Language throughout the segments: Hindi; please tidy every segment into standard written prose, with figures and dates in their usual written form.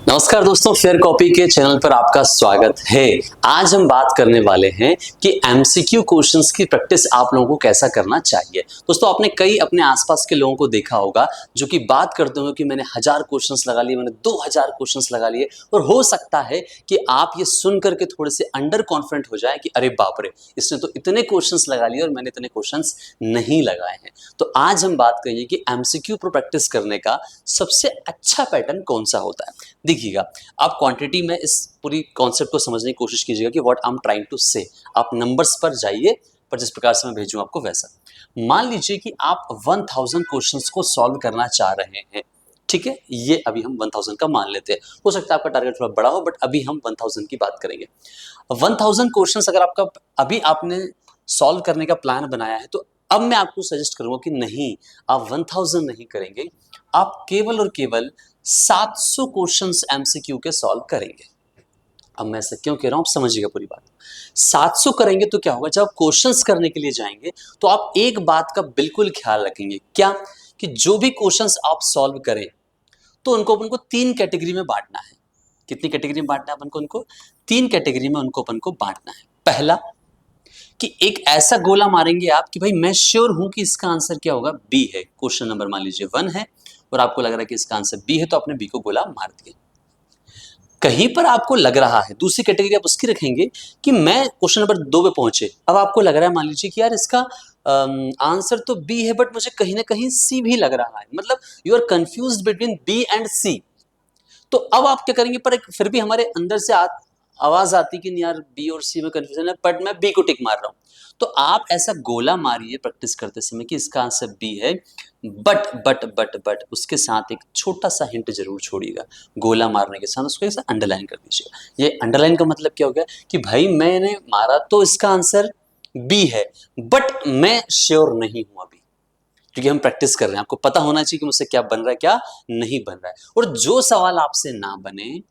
नमस्कार दोस्तों, फेयर कॉपी के चैनल पर आपका स्वागत है। आज हम बात करने वाले हैं कि एमसीक्यू क्वेश्चंस की प्रैक्टिस आप लोगों को कैसा करना चाहिए। दोस्तों, आपने कई अपने आसपास के लोगों को देखा होगा जो कि बात करते हो कि मैंने 1000 क्वेश्चंस लगा लिए, मैंने 2000 क्वेश्चंस लगा लिए, और हो सकता है कि आप ये सुन करके थोड़े से अंडर कॉन्फिडेंट हो जाए कि अरे बाप रे, इसने तो इतने क्वेश्चंस लगा लिए और मैंने इतने क्वेश्चंस नहीं लगाए हैं। तो आज हम बात करेंगे कि एमसीक्यू पर प्रैक्टिस करने का सबसे अच्छा पैटर्न कौन सा होता है। देखिएगा, आप क्वांटिटी में इस पूरी कॉन्सेप्ट को समझने की कोशिश कीजिएगा कि what I am trying to say. आप नंबर्स पर जाइए, पर जिस प्रकार से मैं भेजूं आपको वैसा। मान लीजिए कि आप 1000 क्वेश्चंस को सॉल्व करना चाह रहे हैं, ठीक है। ये अभी हम 1000 का मान लेते हैं, हो सकता है आपका टारगेट थोड़ा बड़ा हो, बट अभी हम 1000 की बात करेंगे। 1000 क्वेश्चंस अगर आपका अभी आपने सॉल्व करने का प्लान बनाया है, तो अब मैं आपको सजेस्ट करूंगा कि नहीं, आप 1000 नहीं करेंगे, आप केवल और केवल 700 क्वेश्चंस एमसीक्यू के सॉल्व करेंगे। अब मैं ऐसा क्यों कह रहा हूं, आप समझिएगा पूरी बात। 700 करेंगे तो क्या होगा, जब आप क्वेश्चंस करने के लिए जाएंगे तो आप एक बात का बिल्कुल ख्याल रखेंगे, क्या कि जो भी क्वेश्चंस आप सॉल्व करें तो उनको अपन को 3 कैटेगरी में बांटना है। कितनी कैटेगरी में बांटना है अपन को? उनको 3 कैटेगरी में उनको अपन को बांटना है। पहला, कि एक ऐसा गोला मारेंगे आप कि भाई मैं श्योर हूं कि इसका आंसर क्या होगा, बी है। क्वेश्चन नंबर मान लीजिए 1 है और आपको लग रहा है कि इसका आंसर बी है, तो आपने बी को गोला मार दिया। कहीं पर आपको लग रहा है, दूसरी कैटेगरी आप उसकी रखेंगे कि मैं क्वेश्चन नंबर 2 पे पहुंचे, अब आपको लग रहा है मान लीजिए कि यार इसका आंसर तो बी है, बट मुझे कहीं ना कहीं सी भी लग रहा है, मतलब you are confused between B and C. तो अब आप क्या करेंगे, पर फिर भी हमारे अंदर से आवाज आती कि नहीं यार, बी और सी में कंफ्यूजन है, बट मैं बी को टिक मार रहा हूं। तो आप ऐसा गोला मारिए प्रैक्टिस करते समय कि इसका आंसर बी है, बट उसके साथ एक छोटा सा हिंट जरूर छोड़िएगा। गोला मारने के साथ उसको ऐसा अंडरलाइन कर दीजिएगा। ये अंडरलाइन का मतलब क्या हो गया कि भाई मैंने मारा तो इसका आंसर बी है, बट मैं श्योर नहीं हूं अभी, क्योंकि हम प्रैक्टिस कर रहे हैं। आपको पता होना चाहिए कि मुझसे क्या बन रहा है, क्या नहीं बन रहा है, और जो सवाल आपसे ना बने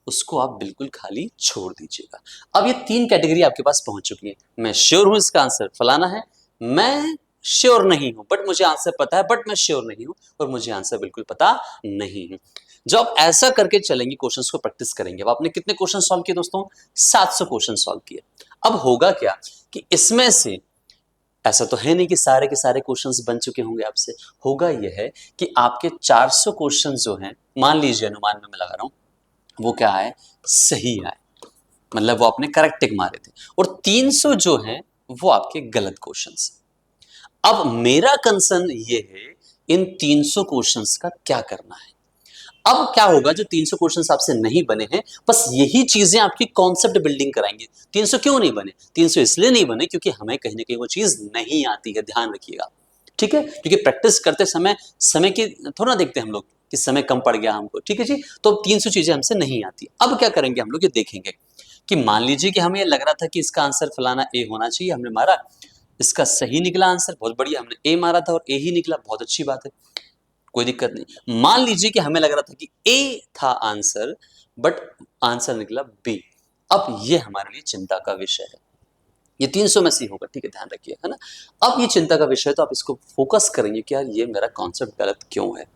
उसको आप बिल्कुल खाली छोड़ दीजिएगा। अब ये 3 कैटेगरी आपके पास पहुंच चुकी है। मैं श्योर हूं इसका आंसर फलाना है, मैं श्योर नहीं हूं बट मुझे आंसर पता है, बट मैं श्योर नहीं हूं और मुझे आंसर बिल्कुल पता नहीं है। जब आप ऐसा करके चलेंगे, क्वेश्चंस को प्रैक्टिस करेंगे। अब आपने कितने क्वेश्चन सॉल्व किए दोस्तों? 700 क्वेश्चन सॉल्व किए। अब होगा क्या कि इसमें से ऐसा तो है नहीं कि सारे के सारे क्वेश्चंस बन चुके होंगे आपसे। होगा यह है कि आपके 400 क्वेश्चंस जो हैं, मान लीजिए अनुमान में मैं लगा रहा हूं, वो क्या है, सही आए, मतलब वो आपने करेक्ट टिक मारे थे, और 300 जो हैं वो आपके गलत क्वेश्चंस। अब मेरा कंसर्न ये है, इन 300 क्वेश्चंस का क्या करना है। अब क्या होगा, जो 300 क्वेश्चंस आपसे नहीं बने हैं, बस यही चीजें आपकी कॉन्सेप्ट बिल्डिंग कराएंगे। 300 क्यों नहीं बने? 300 इसलिए नहीं बने क्योंकि हमें कहीं ना कहीं वो चीज नहीं आती है, ध्यान रखिएगा, ठीक है। क्योंकि प्रैक्टिस करते समय समय की थोड़ा देखते हैं हम लोग कि समय कम पड़ गया हमको, ठीक है जी। तो 300 चीजें हमसे नहीं आती। अब क्या करेंगे हम लोग, ये देखेंगे कि मान लीजिए कि हमें ये लग रहा था कि इसका आंसर फलाना ए होना चाहिए, हमने मारा, इसका सही निकला आंसर, बहुत बढ़िया, हमने ए मारा था और ए ही निकला, बहुत अच्छी बात है, कोई दिक्कत नहीं। मान लीजिए कि हमें लग रहा था कि ए था आंसर, बट आंसर निकला बी। अब ये हमारे लिए चिंता का विषय है। ये 300 में से होगा, ठीक है, ध्यान रखिए, है ना। अब ये चिंता का विषय है, तो आप इसको फोकस करेंगे कि यार ये मेरा कॉन्सेप्ट गलत क्यों है,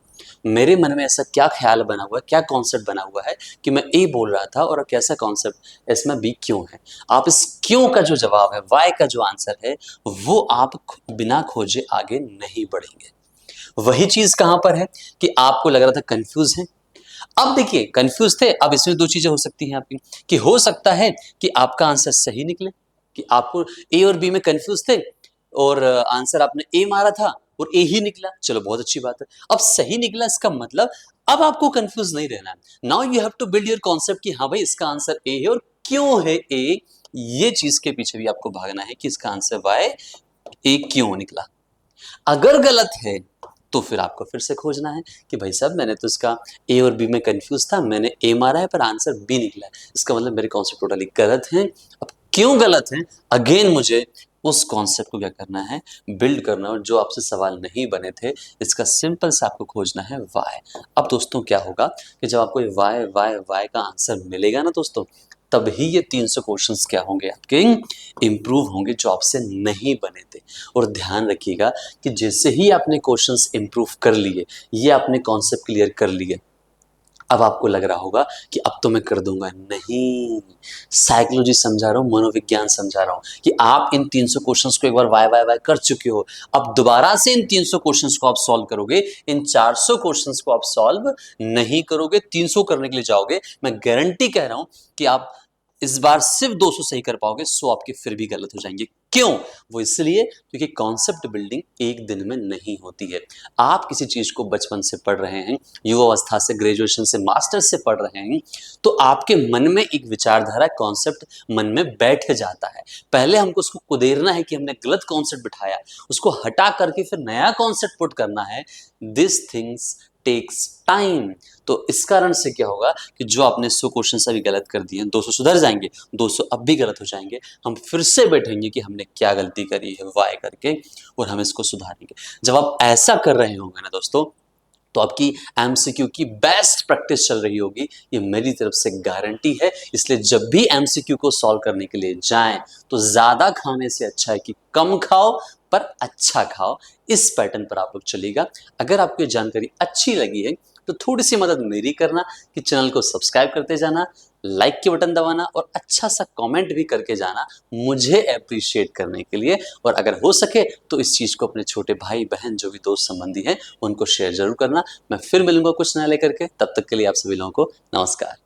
मेरे मन में ऐसा क्या ख्याल बना हुआ है, क्या कॉन्सेप्ट बना हुआ है कि मैं ए बोल रहा था और कैसा कॉन्सेप्ट इसमें बी क्यों है। आप इस क्यों का जो जवाब है, वाई का जो आंसर है, वो आप बिना खोजे आगे नहीं बढ़ेंगे। वही चीज कहां पर है कि आपको लग रहा था कंफ्यूज है। अब देखिए, कंफ्यूज थे, अब इसमें 2 चीजें हो सकती हैं आपकी, कि हो सकता है कि आपका आंसर सही निकले, कि आपको ए और बी में कंफ्यूज थे और आंसर आपने ए मारा था और ए ही निकला, चलो बहुत अच्छी बात है। अब सही निकला, इसका मतलब अब आपको कंफ्यूज नहीं रहना है। Now you have to build your concept कि हाँ भाई, इसका आंसर ए है और क्यों है ए, ये चीज के पीछे भी आपको भागना है कि इसका आंसर वाई, ए क्यों निकला। अगर गलत है तो फिर आपको फिर से खोजना है कि भाई साहब, मैंने तो इसका ए और बी में कंफ्यूज था, मैंने ए मारा है पर आंसर बी निकला है, इसका मतलब मेरे कॉन्सेप्ट टोटली गलत हैं। अब क्यों गलत हैं, अगेन मुझे उस कॉन्सेप्ट को क्या करना है, बिल्ड करना है। और जो आपसे सवाल नहीं बने थे, इसका सिंपल सा आपको खोजना है वाई। अब दोस्तों क्या होगा कि जब आपको वाई वाई वाई का आंसर मिलेगा ना दोस्तों, तभी ये 300 क्वेश्चंस क्या होंगे आपके इम्प्रूव होंगे जो आपसे नहीं बने थे। और ध्यान रखिएगा कि जैसे ही आपने क्वेश्चंस इम्प्रूव कर लिए, ये आपने कॉन्सेप्ट क्लियर कर लिए, अब आपको लग रहा होगा कि अब तो मैं कर दूंगा। नहीं, साइकोलॉजी समझा रहा हूँ, मनोविज्ञान समझा रहा हूँ कि आप इन 300 क्वेश्चंस को एक बार वाई वाई वाई कर चुके हो। अब दोबारा से इन 300 क्वेश्चंस को आप सॉल्व करोगे, इन 400 क्वेश्चंस को आप सॉल्व नहीं करोगे, 300 करने के लिए जाओगे। मैं गारंटी कह रहा हूं कि आप इस बार सिर्फ 200 सही कर पाओगे, 100 आपके फिर भी गलत हो जाएंगे। क्यों? वो इसलिए क्योंकि कॉन्सेप्ट बिल्डिंग एक दिन में नहीं होती है। आप किसी चीज को बचपन से पढ़ रहे हैं, युवावस्था से, ग्रेजुएशन से, मास्टर्स से पढ़ रहे हैं, तो आपके मन में एक विचारधारा, कॉन्सेप्ट मन में बैठ जाता है। पहले हमको उसको कुदेरना है कि हमने गलत कॉन्सेप्ट बिठाया, उसको हटा करके फिर नया कॉन्सेप्ट पुट करना है। This things takes time. तो इस कारण से क्या होगा कि जो आपने 100 क्वेश्चन अभी गलत कर दिए, 200 सुधर जाएंगे, 200 अब भी गलत हो जाएंगे। हम फिर से बैठेंगे कि हमने क्या गलती करी है, वाई करके, और हम इसको सुधारेंगे। जब आप ऐसा कर रहे होंगे ना दोस्तों, तो आपकी एमसीक्यू की बेस्ट प्रैक्टिस चल रही होगी, ये मेरी तरफ से गारंटी है। इसलिए जब भी एमसीक्यू को सॉल्व करने के लिए जाएं, तो ज्यादा खाने से अच्छा है कि कम खाओ पर अच्छा खाओ। इस पैटर्न पर आप लोग चलिएगा। अगर आपको ये जानकारी अच्छी लगी है तो थोड़ी सी मदद मेरी करना कि चैनल को सब्सक्राइब करते जाना, लाइक के बटन दबाना और अच्छा सा कमेंट भी करके जाना, मुझे अप्रिशिएट करने के लिए। और अगर हो सके तो इस चीज को अपने छोटे भाई बहन, जो भी दोस्त संबंधी हैं, उनको शेयर जरूर करना। मैं फिर मिलूंगा कुछ नया लेकर के, तब तक के लिए आप सभी लोगों को नमस्कार।